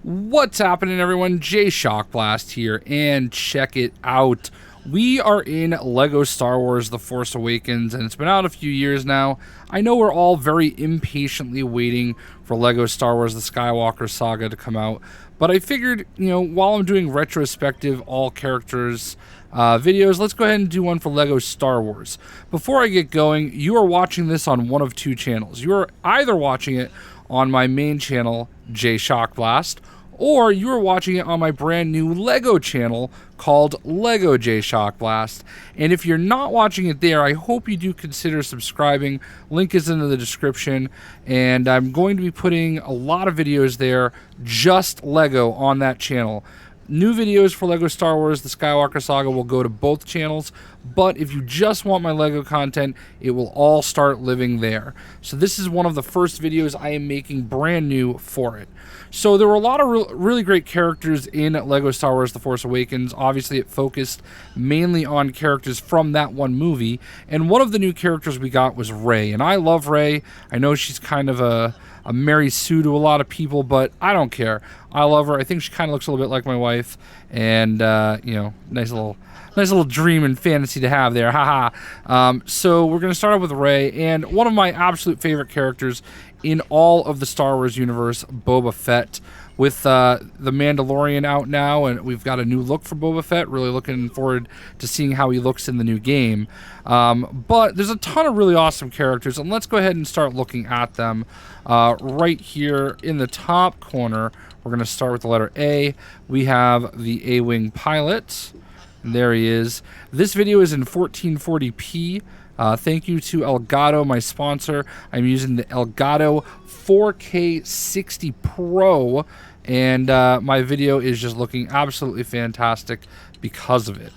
What's happening, everyone? JayShockblast here, and check it out. We are in LEGO Star Wars The Force Awakens, and it's been out a few years now. I know we're all very impatiently waiting for LEGO Star Wars The Skywalker Saga to come out, but I figured, while I'm doing retrospective all characters videos, let's go ahead and do one for LEGO Star Wars. Before I get going, you are watching this on one of two channels. You are either watching it on my main channel, JayShockblast, or you are watching it on my brand new LEGO channel called LEGO JayShockblast. And if you're not watching it there, I hope you do consider subscribing. Link is in the description, and I'm going to be putting a lot of videos there, just LEGO, on that channel. New videos for LEGO Star Wars The Skywalker Saga will go to both channels, but if you just want my LEGO content, it will all start living there. So this is one of the first videos I am making brand new for it. So there were a lot of really great characters in LEGO Star Wars The Force Awakens. Obviously, it focused mainly on characters from that one movie, and one of the new characters we got was Rey, and I love Rey. I know she's kind of a Mary Sue to a lot of people, but I don't care. I love her. I think she kind of looks a little bit like my wife, and nice little dream and fantasy to have there. Haha. So we're gonna start off with Rey, and one of my absolute favorite characters in all of the Star Wars universe, Boba Fett. With the Mandalorian out now, and we've got a new look for Boba Fett. Really looking forward to seeing how he looks in the new game. But there's a ton of really awesome characters, and let's go ahead and start looking at them. Right here in the top corner, we're going to start with the letter A. We have the A-Wing pilot. And there he is. This video is in 1440p. Thank you to Elgato, my sponsor. I'm using the Elgato 4K 60 Pro, and my video is just looking absolutely fantastic because of it.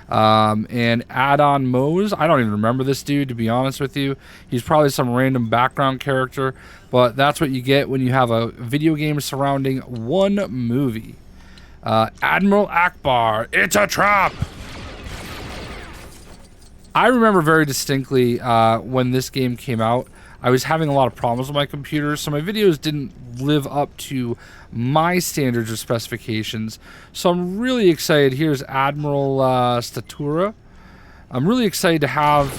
And Add-on Mose, I don't even remember this dude, to be honest with you. He's probably some random background character, but that's what you get when you have a video game surrounding one movie. Admiral Akbar, it's a trap! I remember very distinctly when this game came out, I was having a lot of problems with my computer, so my videos didn't live up to my standards or specifications. So I'm really excited. Here's Admiral Statura. I'm really excited to have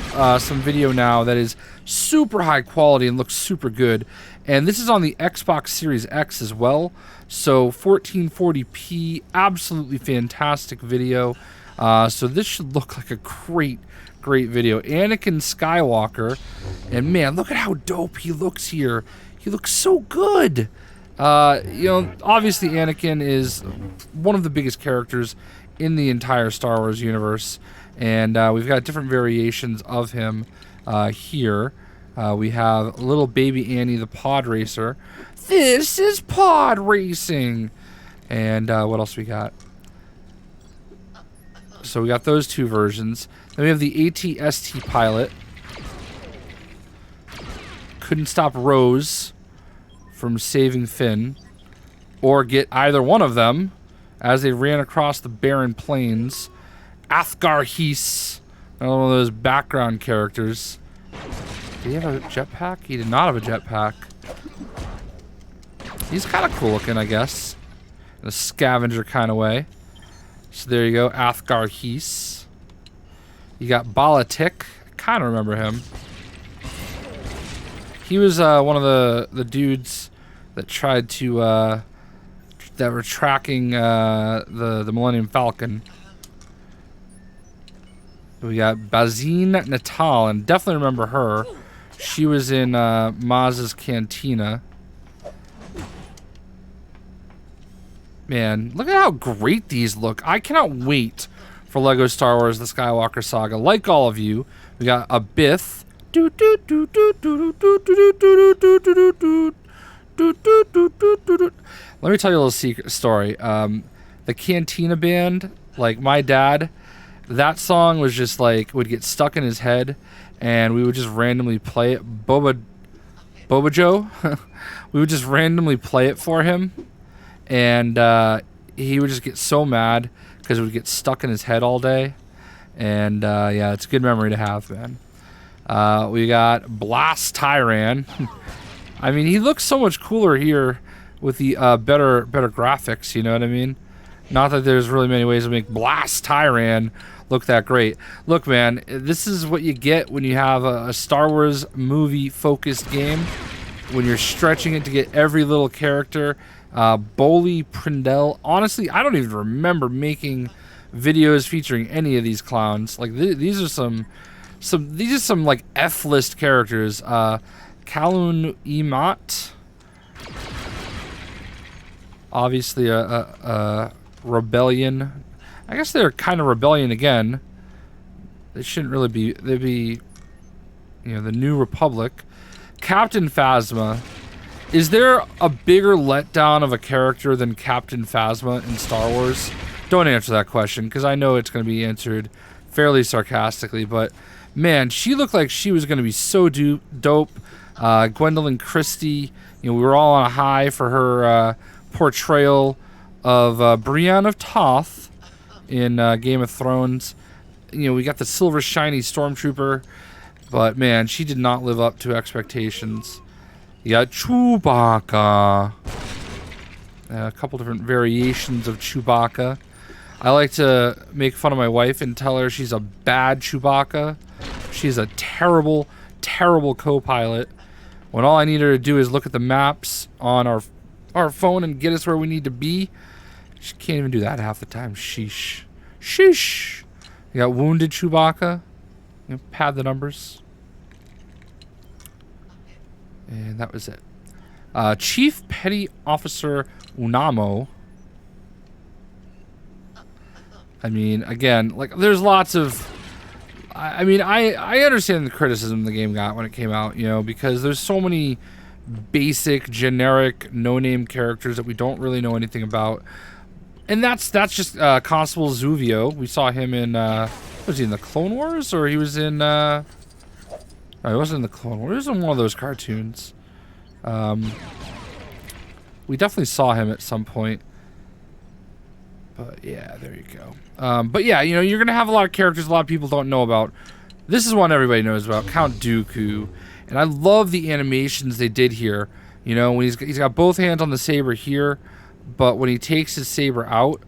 some video now that is super high quality and looks super good. And this is on the Xbox Series X as well. So 1440p, absolutely fantastic video. So this should look like a great video. Anakin Skywalker, and man, look at how dope he looks here. He looks so good. Obviously Anakin is one of the biggest characters in the entire Star Wars universe, and we've got different variations of him here. We have little baby Annie the pod racer. This is pod racing. And what else we got? So we got those two versions. Then we have the AT-ST pilot. Couldn't stop Rose from saving Finn, or get either one of them as they ran across the barren plains. Athgar Hees, another one of those background characters. Did he have a jetpack? He did not have a jetpack. He's kind of cool looking, I guess, in a scavenger kind of way. So there you go, Athgar Hees. You got Balatik. I kind of remember him. He was one of the dudes that tried to that were tracking the Millennium Falcon. We got Bazine Natal, and definitely remember her. She was in Maz's Cantina. Man, look at how great these look. I cannot wait for LEGO Star Wars The Skywalker Saga. Like all of you, we got a Bith. Let me tell you a little secret story. The Cantina band, like my dad, that song was just like, would get stuck in his head, and we would just randomly play it. Boba Joe? We would just randomly play it for him. And he would just get so mad because it would get stuck in his head all day. And yeah, it's a good memory to have, man. We got Blast Tyran. I mean, he looks so much cooler here with the better graphics. You know what I mean? Not that there's really many ways to make Blast Tyran look that great. Look, man, this is what you get when you have a Star Wars movie-focused game. When you're stretching it to get every little character. Boley Prindell. Honestly, I don't even remember making videos featuring any of these clowns. Like these are some like F-list characters. Kalun Emat. Obviously a rebellion. I guess they're kind of rebellion again. They shouldn't really be. They'd be, you know, the New Republic. Captain Phasma. Is there a bigger letdown of a character than Captain Phasma in Star Wars? Don't answer that question, because I know it's going to be answered fairly sarcastically, but man, she looked like she was going to be so dope. Gwendolyn Christie, you know, we were all on a high for her portrayal of Brienne of Tarth in Game of Thrones. You know, we got the silver shiny stormtrooper, but man, she did not live up to expectations. You got Chewbacca. A couple different variations of Chewbacca. I like to make fun of my wife and tell her she's a bad Chewbacca. She's a terrible, terrible co-pilot. When all I need her to do is look at the maps on our phone and get us where we need to be, she can't even do that half the time. Sheesh. Sheesh. You got wounded Chewbacca. You know, pad the numbers. And that was it. Chief Petty Officer Unamo. I mean, again, like, there's lots of... I mean, I understand the criticism the game got when it came out, you know, because there's so many basic, generic, no-name characters that we don't really know anything about. And that's just Constable Zuvio. We saw him in... was he in the Clone Wars? Or he was in... No, he wasn't in the Clone Wars. He was in one of those cartoons. We definitely saw him at some point. But yeah, there you go. But yeah, you know, you're gonna have a lot of characters a lot of people don't know about. This is one everybody knows about, Count Dooku. And I love the animations they did here. You know, when he's got both hands on the saber here, but when he takes his saber out,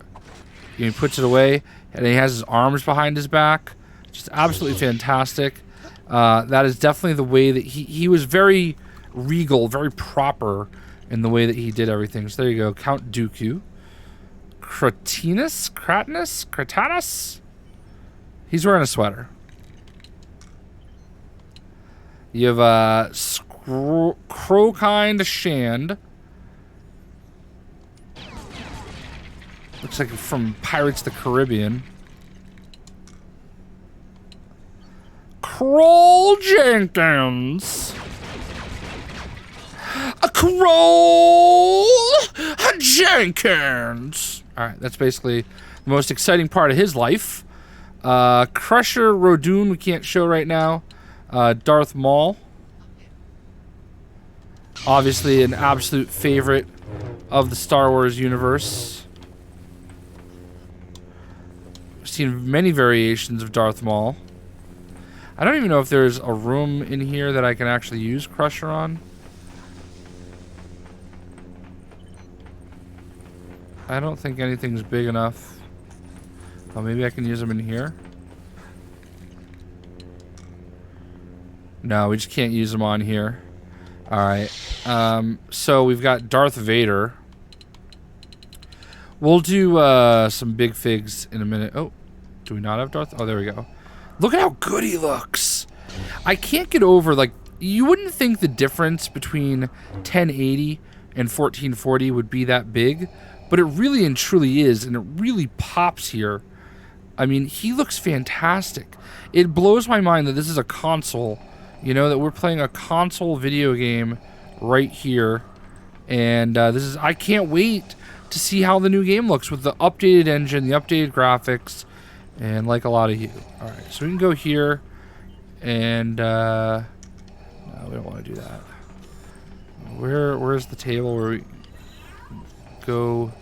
he puts it away, and he has his arms behind his back. Just absolutely fantastic. That is definitely the way that he was very regal, very proper in the way that he did everything. So there you go, Count Dooku. Kratanus? He's wearing a sweater. You have Crokind Shand. Looks like from Pirates of the Caribbean. Kroll Jenkins. A Kroll Jenkins. Alright, that's basically the most exciting part of his life. Crusher Rodoon, we can't show right now. Darth Maul. Obviously an absolute favorite of the Star Wars universe. I've seen many variations of Darth Maul. I don't even know if there's a room in here that I can actually use Crusher on. I don't think anything's big enough. Oh, maybe I can use them in here. No, we just can't use them on here. Alright. So we've got Darth Vader. We'll do some big figs in a minute. Oh, do we not have Darth? Oh, there we go. Look at how good he looks. I can't get over, like, you wouldn't think the difference between 1080 and 1440 would be that big, but it really and truly is, and it really pops here. I mean, he looks fantastic. It blows my mind that this is a console, you know, that we're playing a console video game right here. And this is, I can't wait to see how the new game looks with the updated engine, the updated graphics, and like a lot of you. Alright, so we can go here, and no, we don't want to do that. Where's the table where we go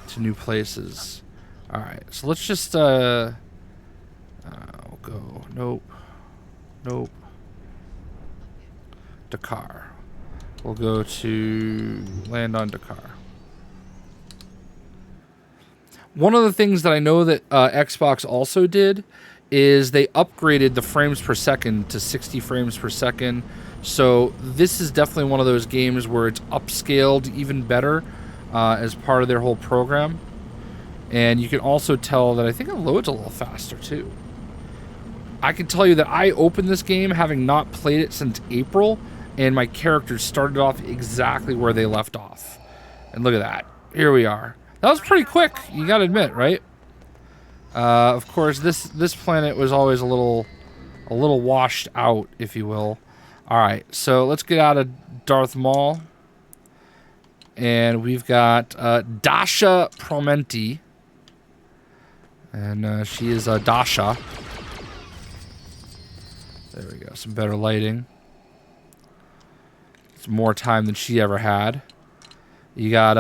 to new places? Alright, so let's just we'll go, nope, Dakar. We'll go to land on Dakar. One of the things that I know that Xbox also did is they upgraded the frames per second to 60 frames per second. So this is definitely one of those games where it's upscaled even better as part of their whole program. And you can also tell that I think it loads a little faster too. I can tell you that I opened this game having not played it since April, and my characters started off exactly where they left off. And look at that. Here we are. That was pretty quick, you gotta admit, right? Of course, this planet was always a little washed out, if you will. All right, so let's get out of Darth Maul, and we've got Dasha Promenti, and she is Dasha. There we go, some better lighting. It's more time than she ever had. You got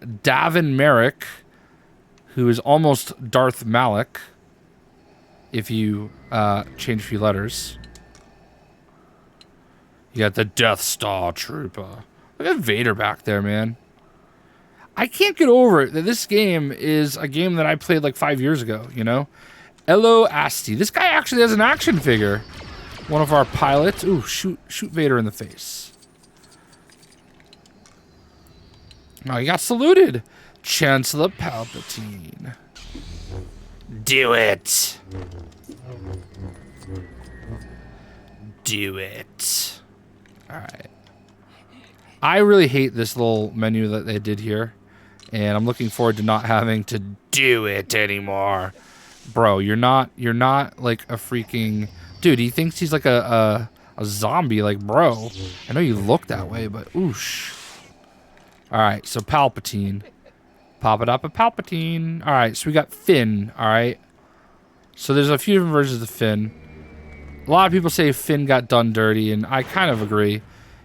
Davin Merrick, who is almost Darth Malik, if you change a few letters. You got the Death Star Trooper. Look at Vader back there, man. I can't get over it that this game is a game that I played like 5 years ago, you know? Elo Asti. This guy actually has an action figure. One of our pilots. Ooh, shoot Vader in the face. Oh, he got saluted. Chancellor Palpatine. Do it. Do it. Alright. I really hate this little menu that they did here. And I'm looking forward to not having to do it anymore. Bro, you're not like a freaking... Dude, he thinks he's like a zombie. Like, bro. I know you look that way, but oosh. Alright, so Palpatine. Pop it up a Palpatine. Alright, so we got Finn, alright? So there's a few different versions of Finn. A lot of people say Finn got done dirty, and I kind of agree.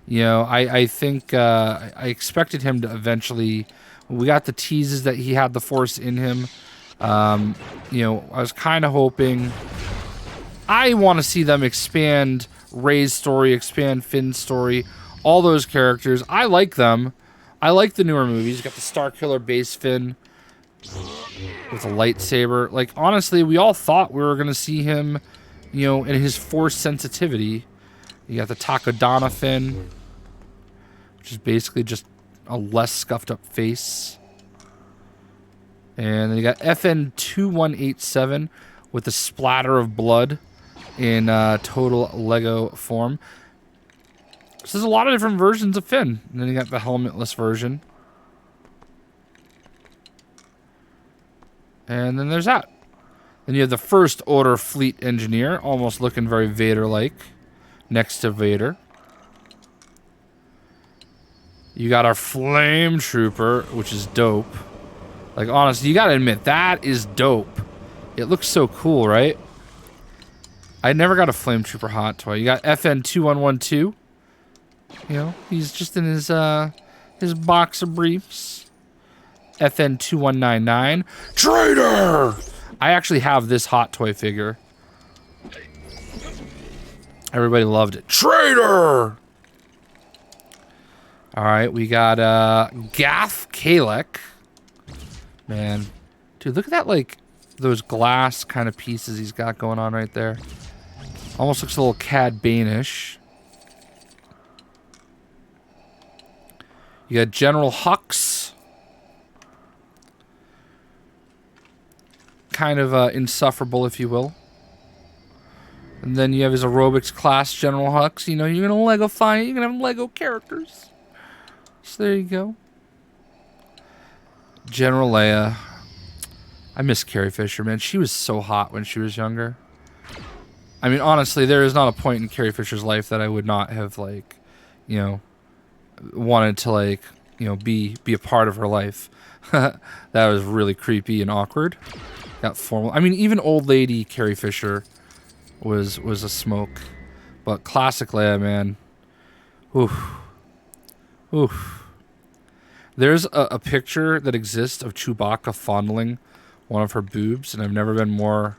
You know, I think I expected him to eventually... We got the teases that he had the Force in him. You know, I was kind of hoping... I want to see them expand Rey's story, expand Finn's story, all those characters. I like them. I like the newer movies. You got the Starkiller base Finn with a lightsaber. Like, honestly, we all thought we were going to see him, you know, in his Force sensitivity. You got the Takodana Finn, which is basically just a less scuffed up face. And then you got FN2187 with a splatter of blood in total Lego form. So there's a lot of different versions of Finn. And then you got the helmetless version. And then there's that. Then you have the First Order Fleet Engineer, almost looking very Vader-like, next to Vader. You got our Flame Trooper, which is dope. Like, honestly, you gotta admit, that is dope. It looks so cool, right? I never got a Flame Trooper hot toy. You got FN2112. You know, he's just in his boxer briefs. FN2199. Traitor! I actually have this hot toy figure. Everybody loved it. Traitor! Alright, we got Gaff Kalek. Man. Dude, look at that, like, those glass kind of pieces he's got going on right there. Almost looks a little Cad Bane-ish. You got General Hux. Kind of insufferable, if you will. And then you have his aerobics class, General Hux. You know, you're going to Lego-fy it. You're going to have Lego characters. So there you go. General Leia. I miss Carrie Fisher, man. She was so hot when she was younger. I mean, honestly, there is not a point in Carrie Fisher's life that I would not have, like, you know, wanted to, like, you know, be a part of her life. That was really creepy and awkward. Got formal. I mean, even old lady Carrie Fisher was a smoke. But classic Leia, man. Oof. Oof. There's a picture that exists of Chewbacca fondling one of her boobs, and I've never been more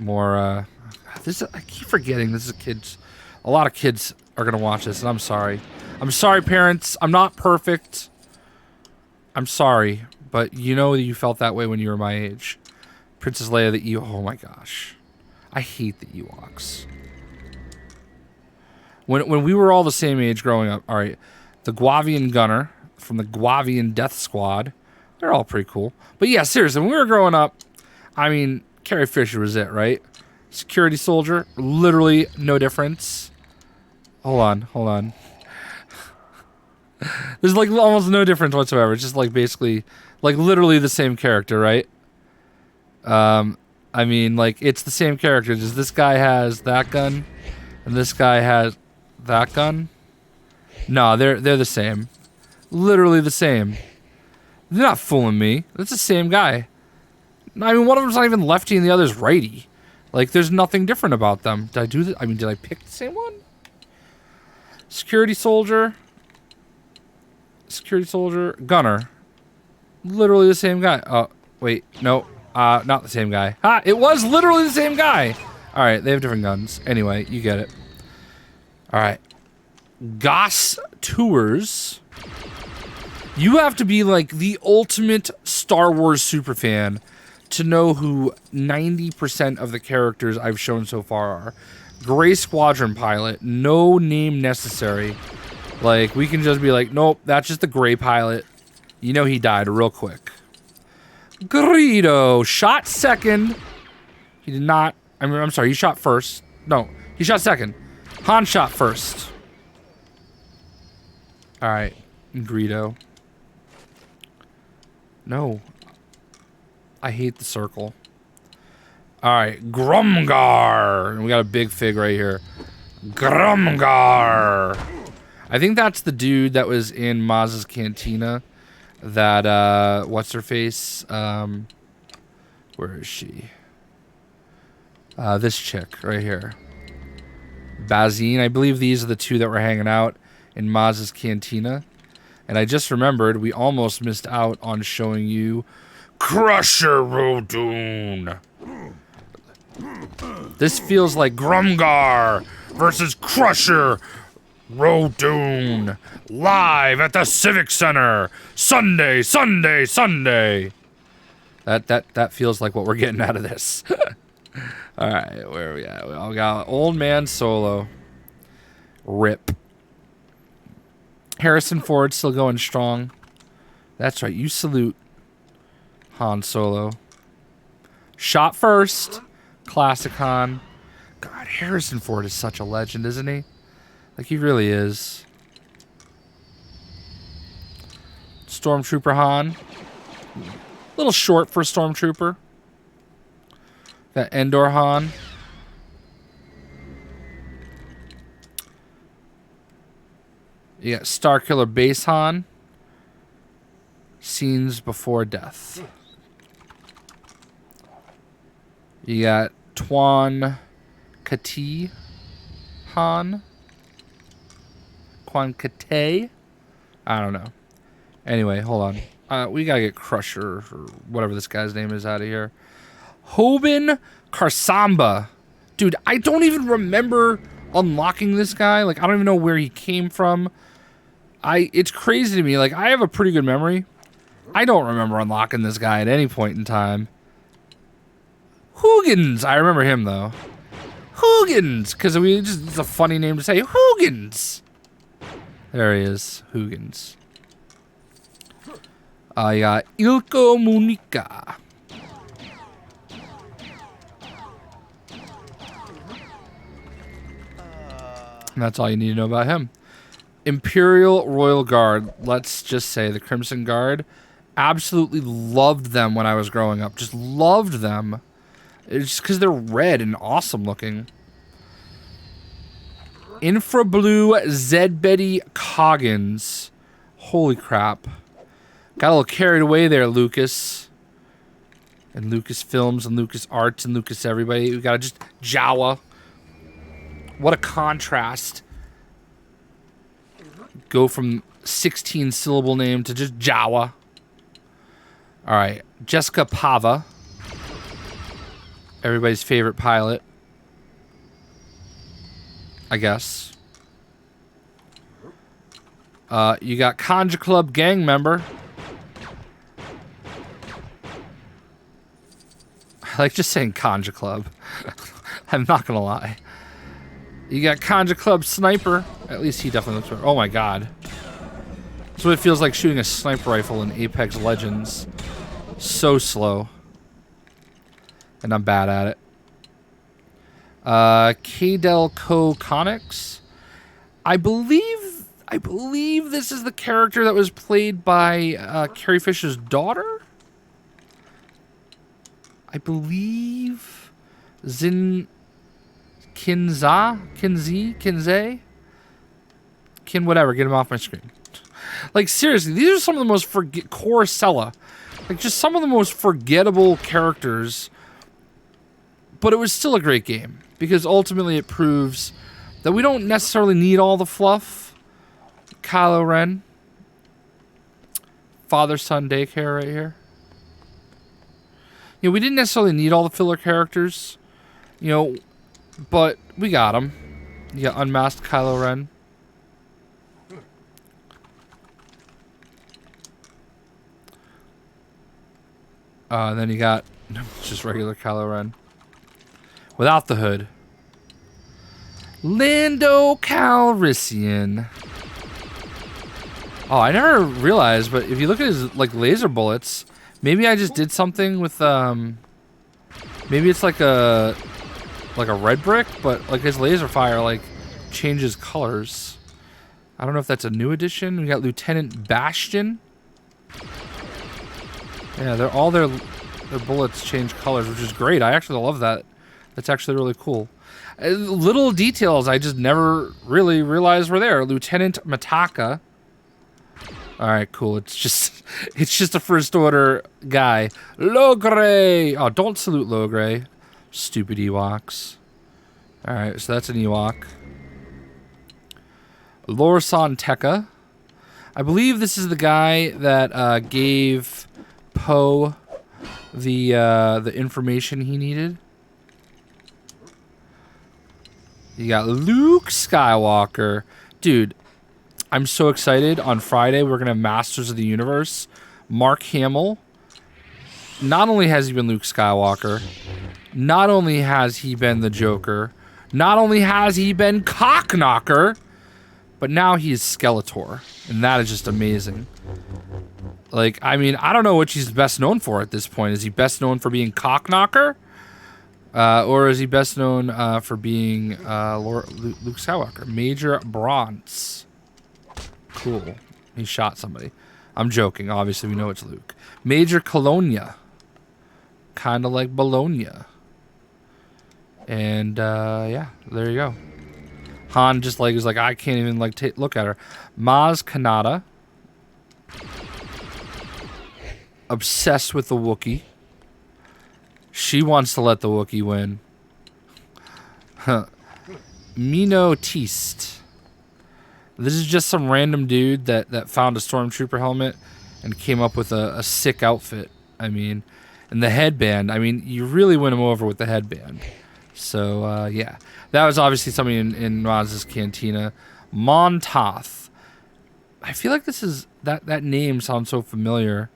I keep forgetting this is kids. A lot of kids are gonna watch this, and I'm sorry. I'm sorry, parents. I'm not perfect. I'm sorry, but you know that you felt that way when you were my age. Princess Leia, the Ewok. Oh my gosh. I hate the Ewoks. When we were all the same age growing up, all right, the Guavian Gunner from the Guavian Death Squad, they're all pretty cool. But yeah, seriously, when we were growing up, I mean, Carrie Fisher was it, right? Security soldier, literally no difference. Hold on. There's like almost no difference whatsoever. It's just like basically, like literally the same character, right? I mean, like it's the same character. Just this guy has that gun, and this guy has that gun. No, they're the same. Literally the same. They're not fooling me. It's the same guy. I mean, one of them's not even lefty and the other's righty. Like, there's nothing different about them. Did I do this? I mean, did I pick the same one? Security soldier. Security soldier. Gunner. Literally the same guy. Oh, wait. No. Not the same guy. Ha! It was literally the same guy! Alright, they have different guns. Anyway, you get it. Alright. Goss Tours. You have to be like the ultimate Star Wars superfan to know who 90% of the characters I've shown so far are. Gray Squadron pilot, no name necessary. Like, we can just be like, nope, that's just the gray pilot. You know he died real quick. Greedo shot second. He did not. I'm sorry, he shot first. No, he shot second. Han shot first. Alright, Greedo. No. I hate the circle. Alright, Grumgar. We got a big fig right here. Grumgar. I think that's the dude that was in Maz's Cantina. That, what's her face? Where is she? This chick right here. Bazine. I believe these are the two that were hanging out in Maz's Cantina. And I just remembered we almost missed out on showing you Crusher Rodoon. This feels like Grumgar versus Crusher Rodoon. Live at the Civic Center. Sunday. That feels like what we're getting out of this. Alright, where are we at? We all got Old Man Solo. Rip. Harrison Ford still going strong. That's right, you salute Han Solo. Shot first. Classic Han. God, Harrison Ford is such a legend, isn't he? Like, he really is. Stormtrooper Han. A little short for a Stormtrooper. Got Endor Han. You got Starkiller Base Han. Scenes Before Death. You got Tuan Kati Han. Quan Kate. I don't know. Anyway, hold on. We gotta get Crusher or whatever this guy's name is out of here. Hoban Karsamba. Dude, I don't even remember unlocking this guy. Like, I don't even know where he came from. It's crazy to me. Like, I have a pretty good memory. I don't remember unlocking this guy at any point in time. Hoogans. I remember him, though. Hoogans. Because it's a funny name to say. Hoogans. There he is. Hoogans. You got Ilko Munika. And that's all you need to know about him. Imperial Royal Guard. Let's just say the Crimson Guard. Absolutely loved them when I was growing up. Just loved them. It's just because they're red and awesome looking. Infra Blue Zedbedi Coggins. Holy crap. Got a little carried away there, Lucas. And Lucas Films and Lucas Arts and Lucas everybody. We got just Jawa. What a contrast. Go from 16 syllable name to just Jawa. Alright. Jessica Pava. Everybody's favorite pilot. I guess. You got Conja Club gang member. I like just saying Conja Club. I'm not gonna lie. You got Conja Club Sniper. At least he definitely looks better. Oh my god. That's what it feels like shooting a sniper rifle in Apex Legends. So slow. And I'm bad at it. Kadel Co Conics. I believe this is the character that was played by Carrie Fisher's daughter. I believe Kinze, whatever. Get him off my screen. Like seriously, these are some of the most Coruscella, like just some of the most forgettable characters. But it was still a great game because ultimately it proves that we don't necessarily need all the fluff. Kylo Ren, father-son daycare right here. You know, we didn't necessarily need all the filler characters, you know, but we got them. You got unmasked Kylo Ren. And then you got just regular Kylo Ren. Without the hood. Lando Calrissian. Oh, I never realized, but if you look at his, like, laser bullets, maybe I just did something with, maybe it's like a red brick, but, like, his laser fire, like, changes colors. I don't know if that's a new addition. We got Lieutenant Bastion. Yeah, all their bullets change colors, which is great. I actually love that. That's actually really cool. Little details I just never really realized were there. Lieutenant Mataka. All right, cool. It's just a first order guy. Logray. Oh, don't salute Logray. Stupid Ewoks. All right, so that's an Ewok. Lorsan Tekka. I believe this is the guy that gave Poe the information he needed. You got Luke Skywalker. Dude, I'm so excited. On Friday, we're going to have Masters of the Universe. Mark Hamill. Not only has he been Luke Skywalker, not only has he been the Joker, not only has he been Cockknocker, but now he is Skeletor. And that is just amazing. Like, I mean, I don't know what he's best known for at this point. Is he best known for being Cockknocker? Or is he best known for being Luke Skywalker? Major Bronze. Cool. He shot somebody. I'm joking. Obviously, we know it's Luke. Major Colonia. Kind of like Bologna. And, yeah, there you go. Han just, like, is like, I can't even, like, look at her. Maz Kanata. Obsessed with the Wookiee. She wants to let the Wookiee win. Huh. Mino Teast. This is just some random dude that found a Stormtrooper helmet and came up with a sick outfit. I mean, and the headband. I mean, you really win him over with the headband. So, yeah. That was obviously something in Maz's Cantina. Montoth. I feel like this is... That name sounds so familiar.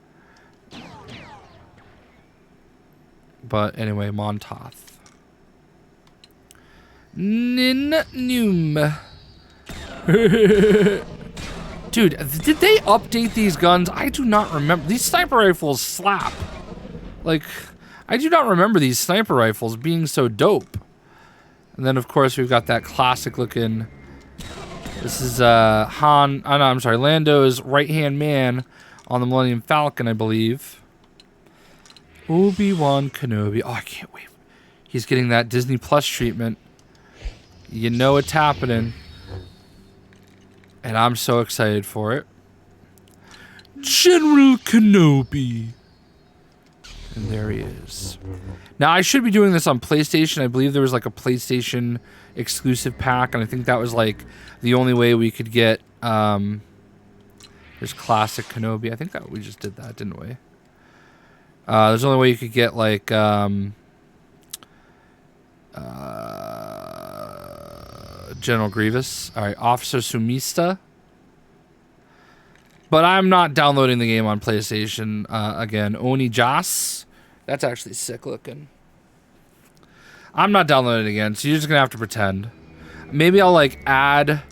But anyway, Montoth. Nin Noom. Dude, did they update these guns? I do not remember. These sniper rifles slap. Like, I do not remember these sniper rifles being so dope. And then, of course, we've got that classic looking... This is Han... Oh, no, I'm sorry. Lando's right-hand man on the Millennium Falcon, I believe. Obi-Wan Kenobi. Oh, I can't wait. He's getting that Disney Plus treatment. You know it's happening. And I'm so excited for it. General Kenobi. And there he is. Now, I should be doing this on PlayStation. I believe there was like a PlayStation exclusive pack. And I think that was like the only way we could get there's classic Kenobi. I think that we just did that, didn't we? There's the only way you could get, like, General Grievous. All right, Officer Sumista. But I'm not downloading the game on PlayStation again. Oni Jas. That's actually sick looking. I'm not downloading it again, so you're just gonna have to pretend. Maybe I'll like add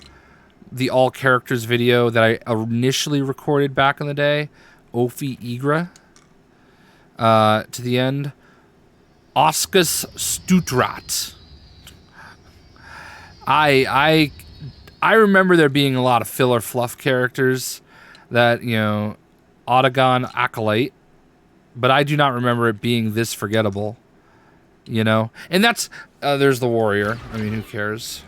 the all characters video that I initially recorded back in the day, Ophi Igra, to the end. Oscus Stutrat. I remember there being a lot of filler fluff characters that, you know, Autogon Acolyte, but I do not remember it being this forgettable, you know? And that's, there's the warrior. I mean, who cares?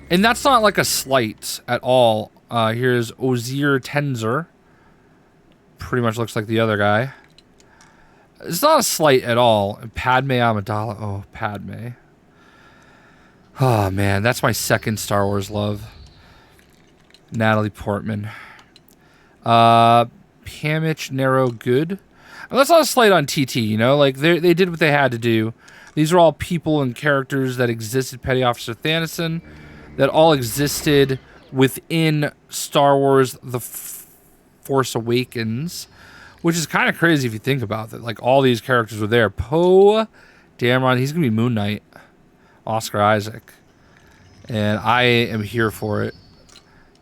And that's not like a slight at all. Here's Ozir Tenzer. Pretty much looks like the other guy. It's not a slight at all. Padme Amidala. Oh, Padme. Oh, man. That's my second Star Wars love. Natalie Portman. Pamich Narrow Good. And that's not a slight on TT, you know? Like, they did what they had to do. These are all people and characters that existed. Petty Officer Thanison. That all existed within Star Wars The Force Awakens. Which is kind of crazy if you think about it. Like, all these characters were there. Poe Dameron. He's going to be Moon Knight. Oscar Isaac. And I am here for it.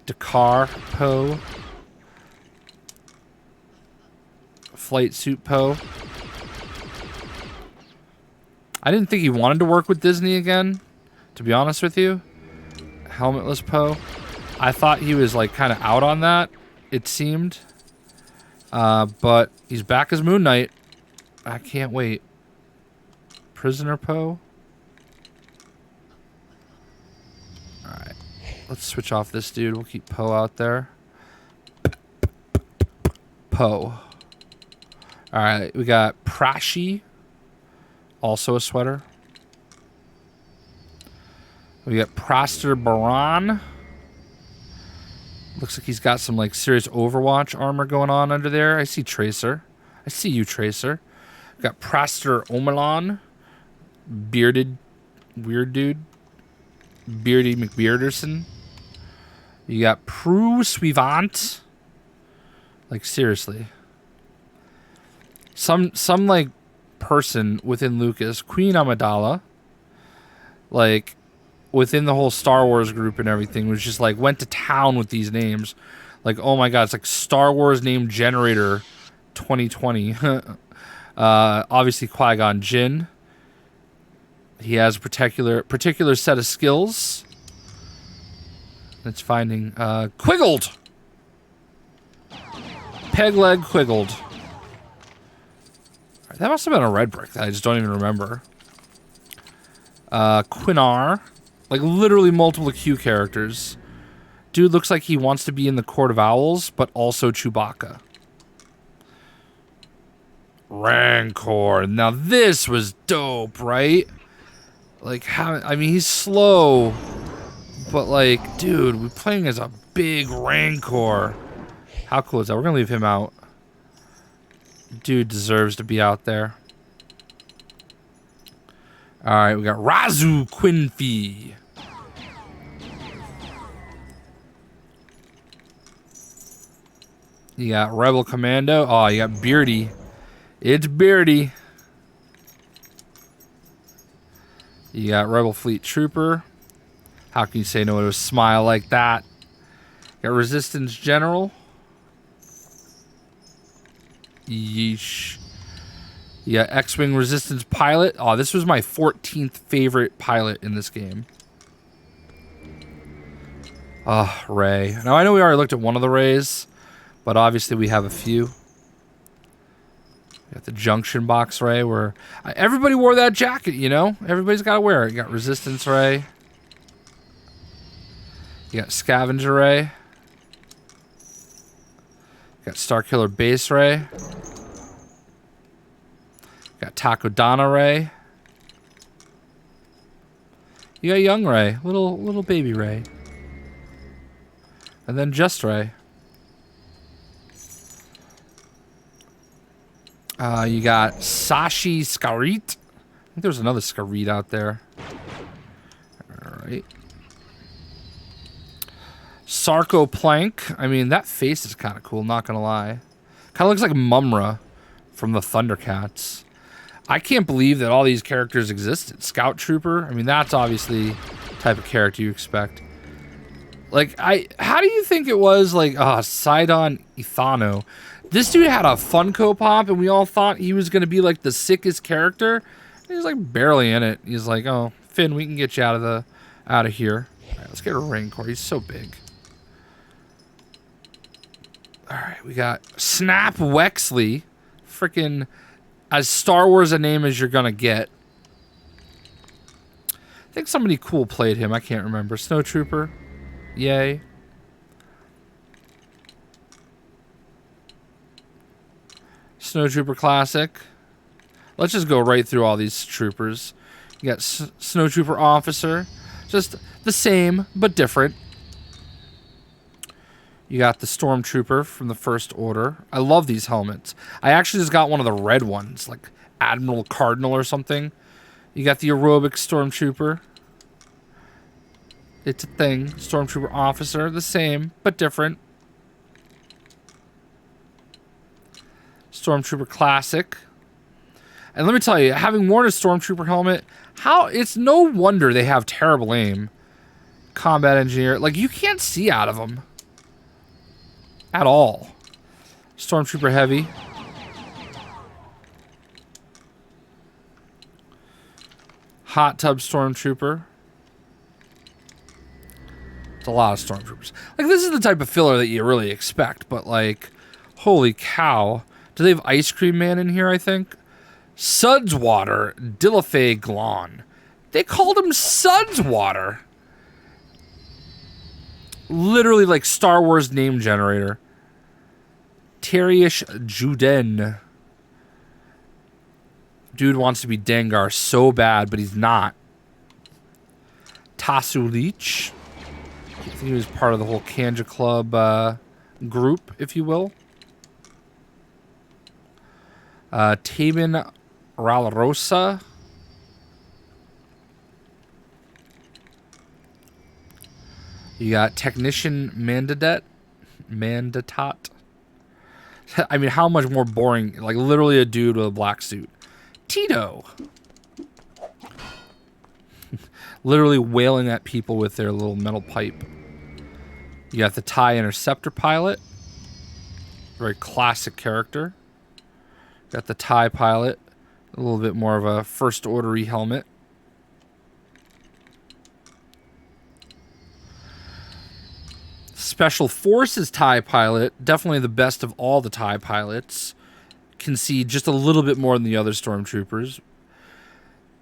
Dakar Poe. Flight Suit Poe. I didn't think he wanted to work with Disney again, to be honest with you. Helmetless Poe. I thought he was like kind of out on that, it seemed. But he's back as Moon Knight. I can't wait. Prisoner Poe. Alright. Let's switch off this dude. We'll keep Poe out there. Poe. Alright, we got Prashi. Also a sweater. We got Praster Baran. Looks like he's got some like serious Overwatch armor going on under there. I see Tracer. I see you, Tracer. We got Praster Omelon. Bearded weird dude. Beardy McBearderson. You got Prue Suivant. Like seriously. Some like person within Lucas, Queen Amidala, like within the whole Star Wars group and everything, was just like went to town with these names. Like, oh my god, it's like Star Wars name generator 2020. Obviously Qui-Gon Jinn. He has a particular set of skills. It's finding Quiggled. Pegleg Quiggled. That must have been a red brick that I just don't even remember. Quinar. Like, literally multiple Q characters. Dude looks like he wants to be in the Court of Owls, but also Chewbacca. Rancor. Now, this was dope, right? Like, how... I mean, he's slow. But, like, dude, we're playing as a big Rancor. How cool is that? We're gonna leave him out. Dude deserves to be out there. Alright, we got Razu Quinfee. You got Rebel Commando. Oh, you got Beardy. It's Beardy. You got Rebel Fleet Trooper. How can you say no to a smile like that? You got Resistance General. Yeesh. You got X-Wing Resistance Pilot. Oh, this was my 14th favorite pilot in this game. Oh, Rey. Now, I know we already looked at one of the Reys, but obviously we have a few. We got the Junction Box Rey, where everybody wore that jacket, you know? Everybody's got to wear it. You got Resistance Rey. You got Scavenger Rey. You got Starkiller Base Rey. Got Takodana Rey. You got Young Rey, little baby Rey. And then Just Rey. You got Sashi Skarit. I think there's another Skarit out there. Alright. Sarko Plank. I mean, that face is kind of cool, not gonna lie. Kind of looks like Mumra from the Thundercats. I can't believe that all these characters existed. Scout Trooper, I mean, that's obviously the type of character you expect. Like, how do you think it was, like, Sidon Ithano? This dude had a Funko Pop, and we all thought he was going to be, like, the sickest character. He's, like, barely in it. He's like, oh, Finn, we can get you out of here. All right, let's get a Rancor. He's so big. All right, we got Snap Wexley. Freaking as Star Wars a name as you're going to get. I think somebody cool played him. I can't remember. Snowtrooper. Yay. Snowtrooper Classic. Let's just go right through all these troopers. You got Snowtrooper Officer. Just the same, but different. You got the Stormtrooper from the First Order. I love these helmets. I actually just got one of the red ones, like Admiral Cardinal or something. You got the Aerobic Stormtrooper. It's a thing. Stormtrooper Officer, the same, but different. Stormtrooper Classic. And let me tell you, having worn a Stormtrooper helmet, it's no wonder they have terrible aim. Combat Engineer. Like, you can't see out of them. At all. Stormtrooper Heavy. Hot Tub Stormtrooper. It's a lot of Stormtroopers. Like, this is the type of filler that you really expect, but, like, holy cow. Do they have Ice Cream Man in here, I think? Sudswater Dilafay Glon. They called him Sudswater. Literally like Star Wars name generator. Terriish Juden. Dude wants to be Dengar so bad, but he's not. Tasu Leech. I think he was part of the whole Kanja Club group, if you will. Tabin Ralrosa. You got Technician Mandatet. I mean, how much more boring? Like, literally a dude with a black suit. Tito. Literally wailing at people with their little metal pipe. You got the TIE Interceptor Pilot. Very classic character. Got the TIE Pilot. A little bit more of a First Order-y helmet. Special Forces TIE Pilot. Definitely the best of all the TIE Pilots. Can see just a little bit more than the other Stormtroopers.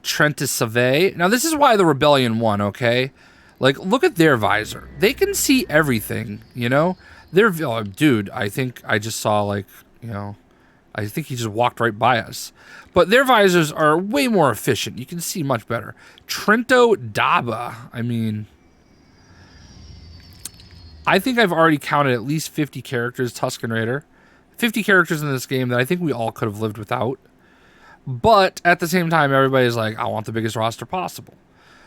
Trentis Save. Now, this is why the Rebellion won, okay? Like, look at their visor. They can see everything, you know? Dude, I think I just saw, like, you know... I think he just walked right by us. But their visors are way more efficient. You can see much better. Trento Daba. I mean... I think I've already counted at least 50 characters, Tusken Raider. 50 characters in this game that I think we all could have lived without. But at the same time, everybody's like, I want the biggest roster possible.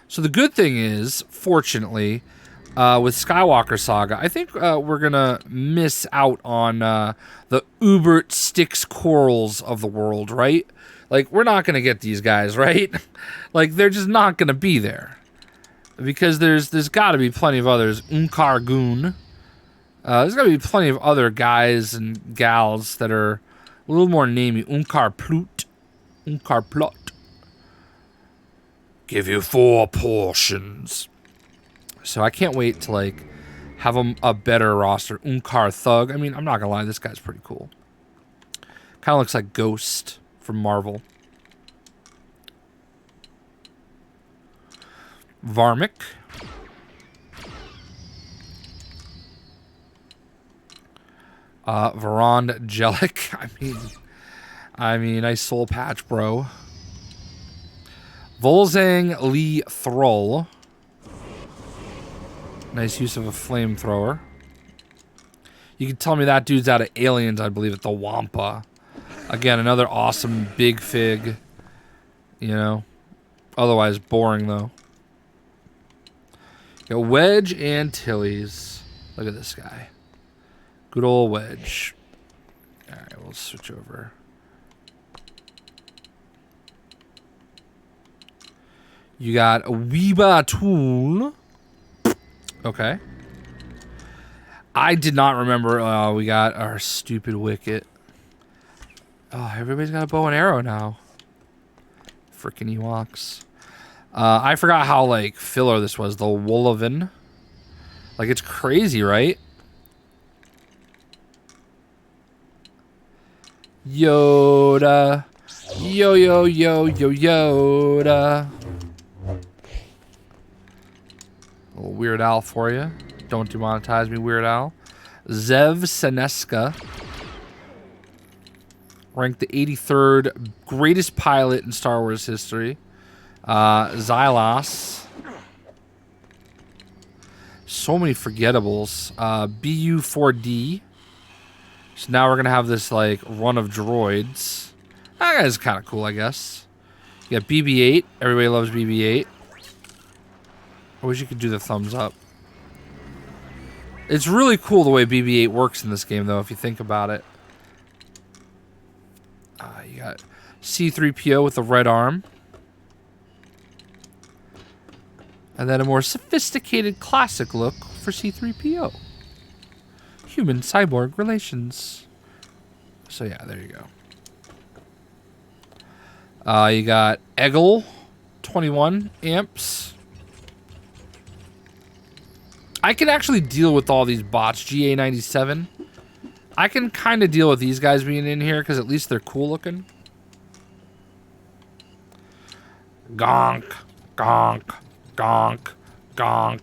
So the good thing is, fortunately, with Skywalker Saga, I think we're going to miss out on the Ubert Styx Corals of the world, right? Like, we're not going to get these guys, right? Like, they're just not going to be there. Because there's got to be plenty of others. Unkar Goon. There's got to be plenty of other guys and gals that are a little more namey. Unkar Plut. Unkar Plot. Give you 4 portions. So I can't wait to, like, have a better roster. Unkar Thug. I mean, I'm not going to lie. This guy's pretty cool. Kind of looks like Ghost from Marvel. Varmic. Varond Jellic. I mean, nice soul patch, bro. Volzang Lee Thrall. Nice use of a flamethrower. You can tell me that dude's out of Aliens, I believe, at the Wampa. Again, another awesome big fig. You know. Otherwise boring, though. Got Wedge Antilles. Look at this guy. Good old Wedge. Alright, we'll switch over. You got a Weeba Tool. Okay. I did not remember. We got our stupid Wicket. Oh, everybody's got a bow and arrow now. Freaking Ewoks. I forgot how, like, filler this was. The Woolovin. Like, it's crazy, right? Yoda. Yo, yo, yo, yo, Yoda. A little Weird Al for you. Don't demonetize me, Weird Al. Zev Seneska. Ranked the 83rd greatest pilot in Star Wars history. Xylos. So many forgettables. BU4D. So now we're going to have this, like, run of droids. That guy's kind of cool, I guess. You got BB-8. Everybody loves BB-8. I wish you could do the thumbs up. It's really cool the way BB-8 works in this game, though, if you think about it. You got C-3PO with the red arm. And then a more sophisticated classic look for C-3PO. Human-cyborg relations. So yeah, there you go. You got Eggle, 21 amps. I can actually deal with all these bots. GA97. I can kind of deal with these guys being in here because at least they're cool looking. Gonk, gonk, gonk, gonk.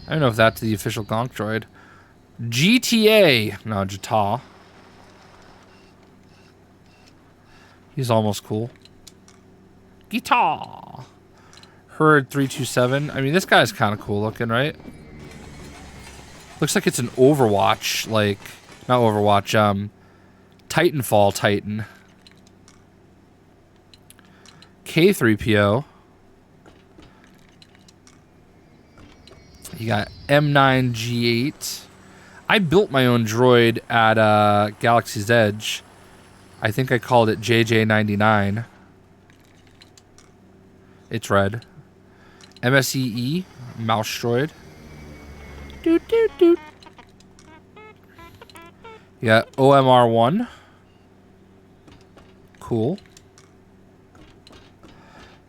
I don't know if that's the official gonk droid. GTA. No, Jata. He's almost cool. Guitar. Herd 327. I mean, this guy's kind of cool looking, right? Looks like it's an Overwatch, like, not Overwatch, Titanfall Titan. K3PO. You got M9G8. I built my own droid at Galaxy's Edge. I think I called it JJ99. It's red. MSEE, mouse droid. Doot, doot, doot. You got OMR1. Cool.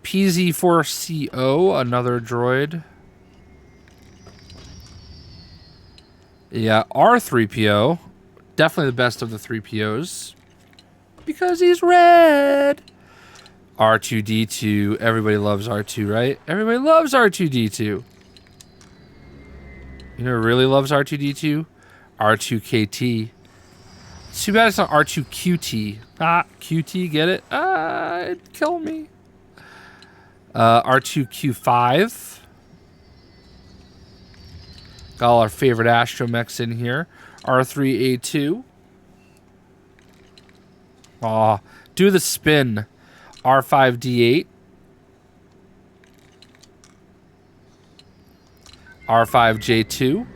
PZ4CO, another droid. Yeah, R3PO. Definitely the best of the 3POs. Because he's red. R2D2. Everybody loves R2, right? Everybody loves R2D2. You know who really loves R2D2? R2KT. It's too bad it's not R2QT. Ah, QT, get it? Ah, it'd kill me. R2Q5. Got all our favorite astromechs in here. R3A2. Aw, do the spin. R5D8. R5J2.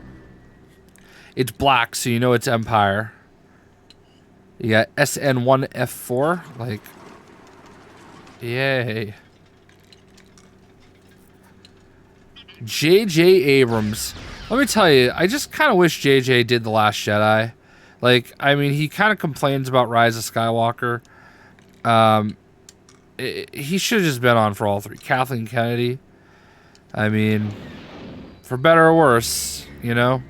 It's black, so you know it's Empire. You got SN1F4. Like, yay. J.J. Abrams. Let me tell you, I just kind of wish J.J. did The Last Jedi. Like, I mean, he kind of complains about Rise of Skywalker. He should have just been on for all three. Kathleen Kennedy. I mean, for better or worse, you know?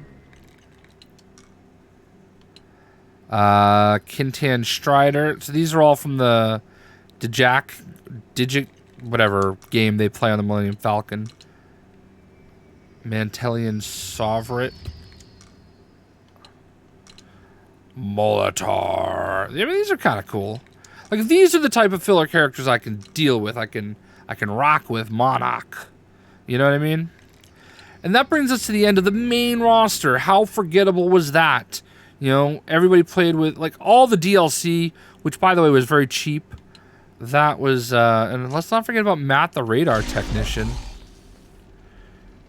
Kintan Strider. So these are all from the Digit, whatever game they play on the Millennium Falcon. Mantelian Sovereign. Molitor. I mean, these are kind of cool. Like, these are the type of filler characters I can deal with. I can rock with. Monarch. You know what I mean? And that brings us to the end of the main roster. How forgettable was that? You know, everybody played with, like, all the DLC, which, by the way, was very cheap. That was, and let's not forget about Matt the Radar Technician.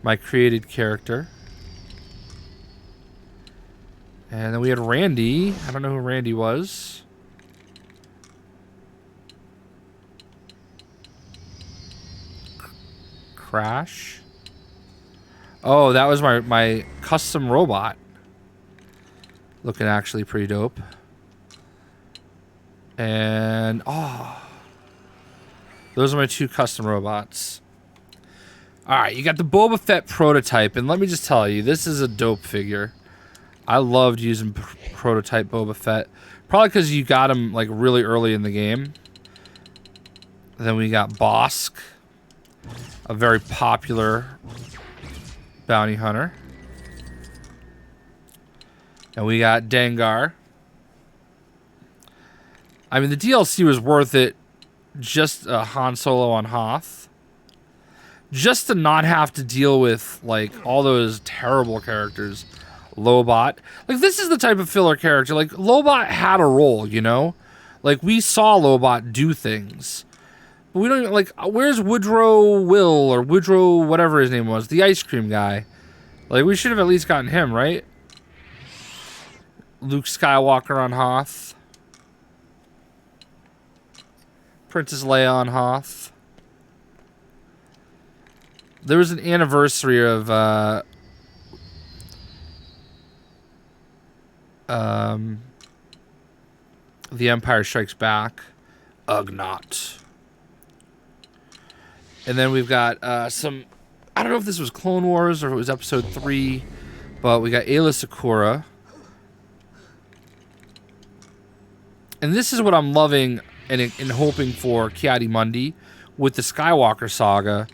My created character. And then we had Randy. I don't know who Randy was. crash. Oh, that was my custom robot. Looking actually pretty dope. And, oh. Those are my 2 custom robots. Alright, you got the Boba Fett prototype. And let me just tell you, this is a dope figure. I loved using prototype Boba Fett. Probably because you got him, like, really early in the game. Then we got Bosk. A very popular bounty hunter. And we got Dengar. I mean, the DLC was worth it. Just Han Solo on Hoth. Just to not have to deal with, like, all those terrible characters. Lobot. Like, this is the type of filler character. Like, Lobot had a role, you know? Like, we saw Lobot do things. But we don't even, like, where's Woodrow Will, or Woodrow whatever his name was? The ice cream guy. Like, we should have at least gotten him, right? Luke Skywalker on Hoth. Princess Leia on Hoth. There was an anniversary of The Empire Strikes Back. Ugnaught. And then we've got some... I don't know if this was Clone Wars or if it was Episode 3, but we got Ayla Secura. And this is what I'm loving and hoping for Ki-Adi-Mundi with the Skywalker saga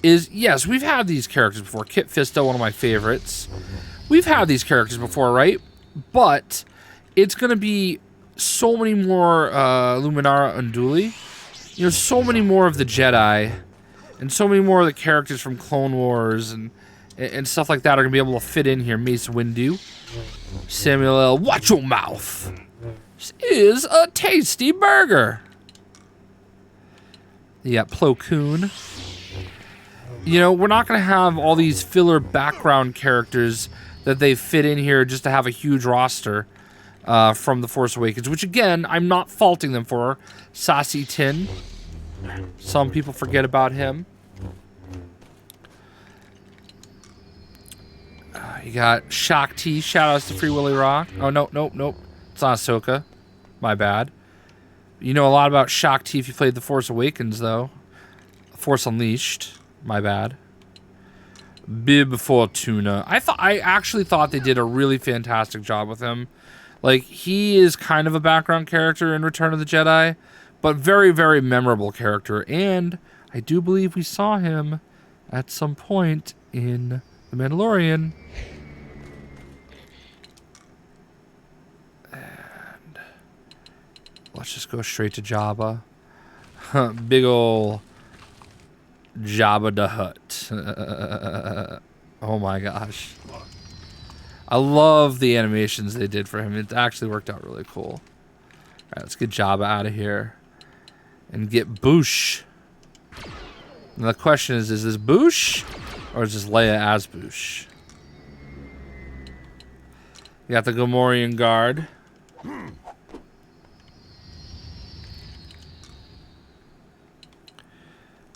is, yes, we've had these characters before. Kit Fisto, one of my favorites. We've had these characters before, right? But it's going to be so many more Luminara Unduli. You know, so many more of the Jedi and so many more of the characters from Clone Wars and stuff like that are going to be able to fit in here. Mace Windu. Samuel L. Watch your mouth. This is a tasty burger. You got Plo Koon. You know, we're not going to have all these filler background characters that they fit in here just to have a huge roster from The Force Awakens, which, again, I'm not faulting them for. Sassy Tin. Some people forget about him. You got Shakti. Shoutouts to Free Willy Rock. Oh, nope. It's not Ahsoka. My bad. You know a lot about Shakti if you played The Force Awakens, though. Force Unleashed. My bad. Bib Fortuna. I actually thought they did a really fantastic job with him. Like, he is kind of a background character in Return of the Jedi, but very, very memorable character. And I do believe we saw him at some point in The Mandalorian. And let's just go straight to Jabba. Big ol' Jabba the Hutt. Oh my gosh. I love the animations they did for him. It actually worked out really cool. Alright, let's get Jabba out of here. And get Boosh. And the question is this Boosh? Or is this Leia as Boosh? You got the Gamorrean Guard.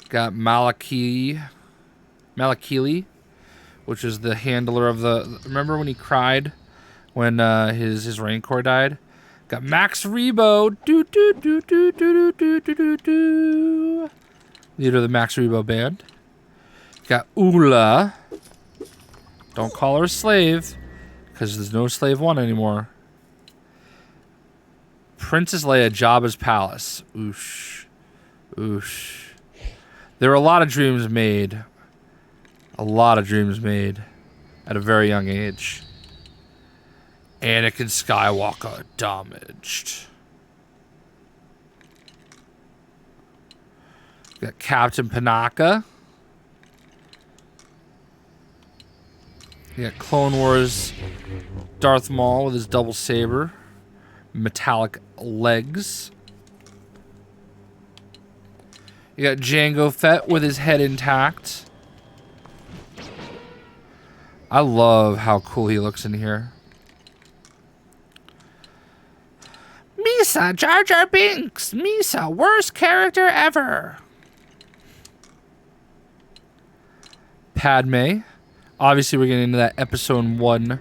Got Malakili, which is the handler of the... Remember when he cried when his Rancor died? Got Max Rebo. Leader of the Max Rebo band. Got Ula. Don't call her a slave, because there's no slave one anymore. Princess Leia, Jabba's palace. Oosh. Oosh. There were a lot of dreams made. A lot of dreams made at a very young age. Anakin Skywalker damaged. Got Captain Panaka. You got Clone Wars Darth Maul with his double saber. Metallic legs. You got Jango Fett with his head intact. I love how cool he looks in here. Misa, Jar Jar Binks. Misa, worst character ever. Padme. Obviously, we're getting into that episode 1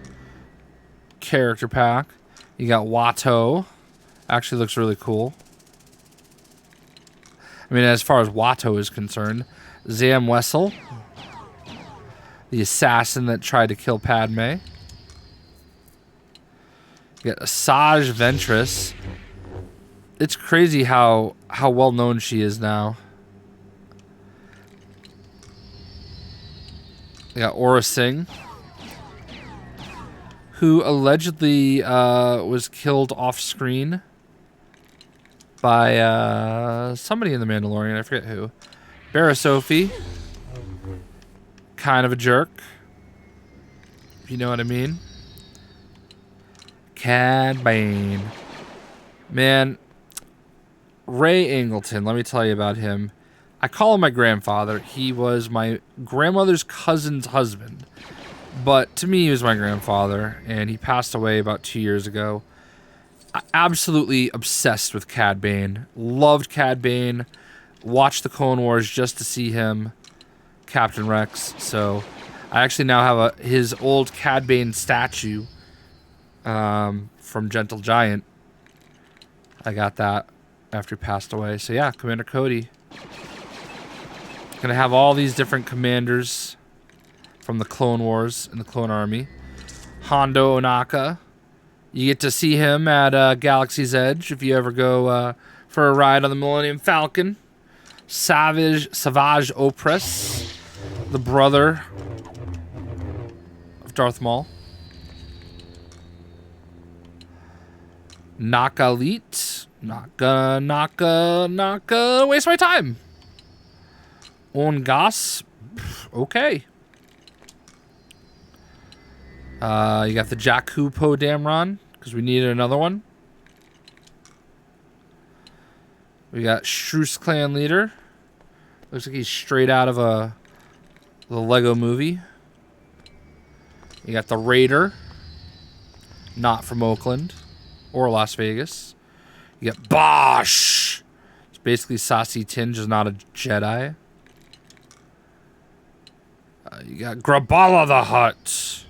character pack. You got Watto. Actually looks really cool. I mean, as far as Watto is concerned. Zam Wessel. The assassin that tried to kill Padme. You got Asajj Ventress. It's crazy how well known she is now. You got Aura Singh, who allegedly was killed off screen by somebody in The Mandalorian. I forget who. Barra Sophie. Kind of a jerk, if you know what I mean. Cad Bane. Man, Ray Angleton, let me tell you about him. I call him my grandfather. He was my grandmother's cousin's husband. But to me, he was my grandfather, and he passed away about 2 years ago. Absolutely obsessed with Cad Bane. Loved Cad Bane. Watched the Clone Wars just to see him. Captain Rex. So I actually now have his old Cad Bane statue from Gentle Giant. I got that after he passed away. So yeah, Commander Cody. Gonna have all these different commanders from the Clone Wars and the Clone Army. Hondo Onaka. You get to see him at Galaxy's Edge if you ever go for a ride on the Millennium Falcon. Savage Opress. The brother of Darth Maul. Nakalit. Not gonna waste my time. Ongas. Okay. You got the Jakku Poe Dameron, because we needed another one. We got Shroos Clan Leader. Looks like he's straight out of the Lego movie. You got the Raider. Not from Oakland or Las Vegas. You got Bosch. It's basically Sassy Tin, just not a Jedi. You got Grabala the Hutt.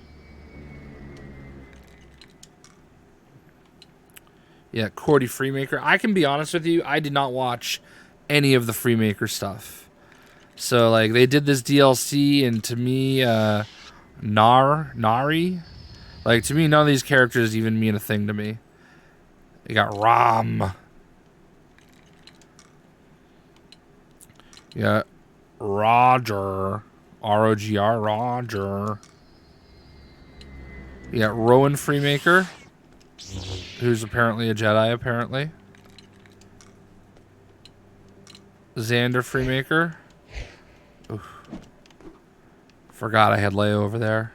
Yeah, Cordy Freemaker. I can be honest with you, I did not watch any of the Freemaker stuff. So, like, they did this DLC, and to me, Nari? Like, to me, none of these characters even mean a thing to me. You got Ram. You got Roger. R-O-G-R, Roger. You got Rowan Freemaker, who's apparently a Jedi, apparently. Xander Freemaker. Oof. Forgot I had Leia over there.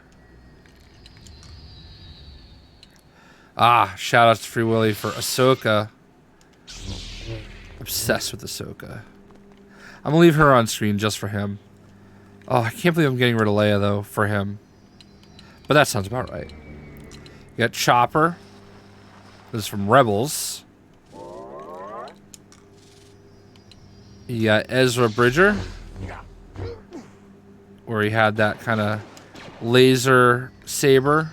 Ah, shout out to Free Willy for Ahsoka. Obsessed with Ahsoka. I'm gonna leave her on screen just for him. Oh, I can't believe I'm getting rid of Leia, though, for him. But that sounds about right. You got Chopper. This is from Rebels. You got Ezra Bridger, where he had that kind of laser saber.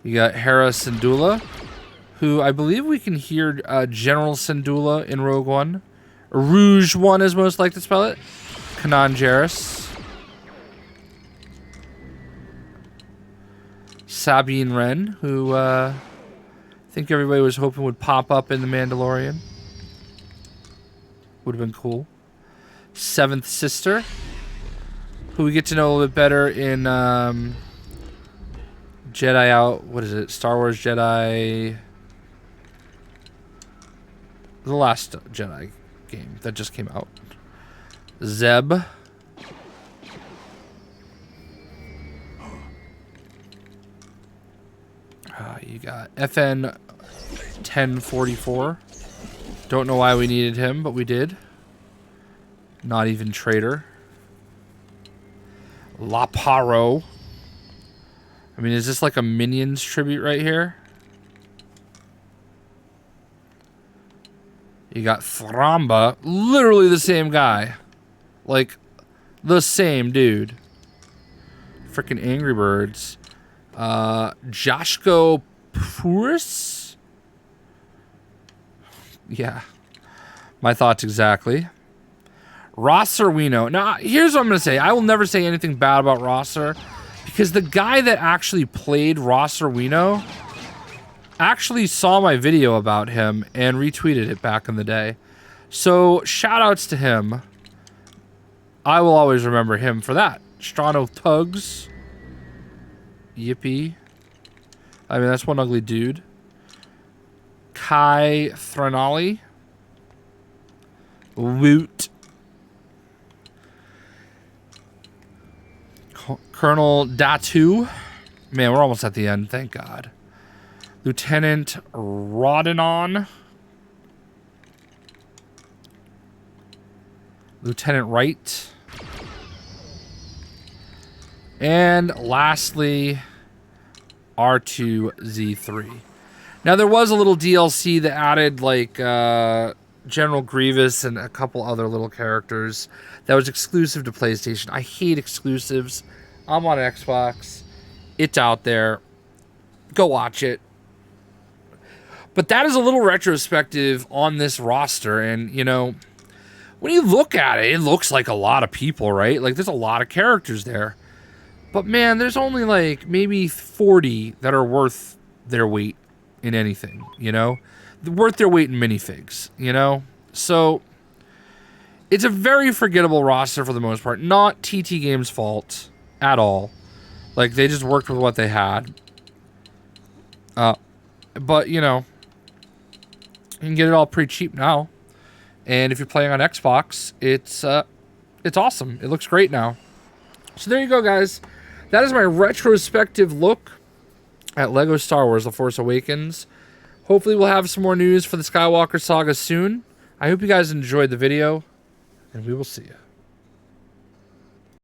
You got Hera Syndulla, who I believe we can hear General Syndulla in Rogue One. Rouge One, as most like to spell it. Kanan Jarrus. Sabine Wren, who I think everybody was hoping would pop up in The Mandalorian. Would have been cool. Seventh Sister, who we get to know a little bit better in Jedi Out. What is it? Star Wars Jedi. The Last Jedi game that just came out. Zeb. You got FN 1044. Don't know why we needed him, but we did. Not even traitor. La Paro. I mean, is this like a Minions tribute right here? You got Thramba, literally the same guy. Like, The same dude. Freaking Angry Birds. Joshko Puris? Yeah. My thoughts exactly. Rosser Wino. Now, here's what I'm going to say. I will never say anything bad about Rosser, because the guy that actually played Rosser Wino actually saw my video about him and retweeted it back in the day. So, shout-outs to him. I will always remember him for that. Strano Tugs. Yippee. I mean, that's one ugly dude. Kai Thranali. Woot. Colonel Datu. Man, we're almost at the end, thank God. Lieutenant Rodenon. Lieutenant Wright. And lastly, R2Z3. Now, there was a little DLC that added, like, General Grievous and a couple other little characters that was exclusive to PlayStation. I hate exclusives. I'm on Xbox. It's out there. Go watch it. But that is a little retrospective on this roster. And, you know, when you look at it, it looks like a lot of people, right? Like, there's a lot of characters there. But, man, there's only, like, maybe 40 that are worth their weight in anything, you know? Worth their weight in minifigs, you know? So, it's a very forgettable roster for the most part. Not TT Games' fault at all. Like, they just worked with what they had. But, you know, you can get it all pretty cheap now. And if you're playing on Xbox, it's awesome. It looks great now. So there you go, guys. That is my retrospective look at LEGO Star Wars: The Force Awakens. Hopefully we'll have some more news for the Skywalker saga soon. I hope you guys enjoyed the video, and we will see you.